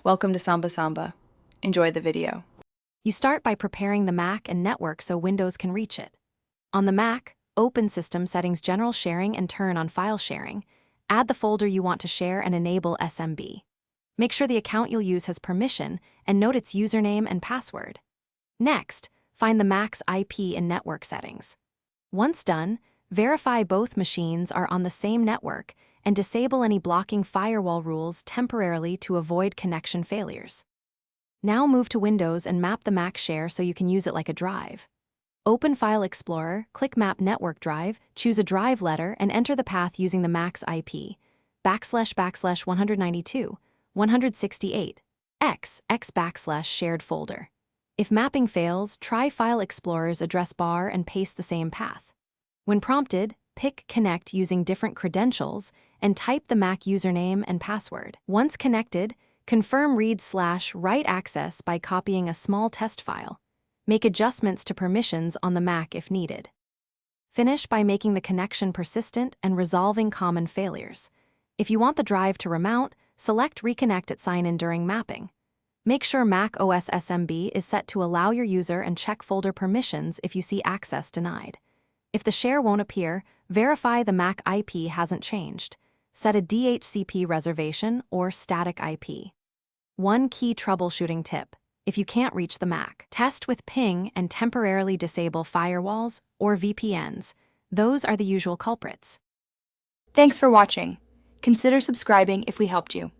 Welcome to Samba Samba. Enjoy the video. You start by preparing the Mac and network so Windows can reach it. On the Mac, open System Settings General Sharing and turn on File Sharing. Add the folder you want to share and enable SMB. Make sure the account you'll use has permission and note its username and password. Next, find the Mac's IP in Network Settings. Once done, verify both machines are on the same network and disable any blocking firewall rules temporarily to avoid connection failures. Now move to Windows and map the Mac share so you can use it like a drive. Open File Explorer, click Map Network Drive, choose a drive letter, and enter the path using the Mac's IP, //192, 168, x shared folder. If mapping fails, try File Explorer's address bar and paste the same path. When prompted, pick Connect using different credentials and type the Mac username and password. Once connected, confirm read/write access by copying a small test file. Make adjustments to permissions on the Mac if needed. Finish by making the connection persistent and resolving common failures. If you want the drive to remount, select Reconnect at sign-in during mapping. Make sure Mac OS SMB is set to allow your user and check folder permissions if you see access denied. If the share won't appear, verify the Mac IP hasn't changed. Set a DHCP reservation or static IP. One key troubleshooting tip: if you can't reach the Mac, test with ping and temporarily disable firewalls or VPNs. Those are the usual culprits. Thanks for watching. Consider subscribing if we helped you.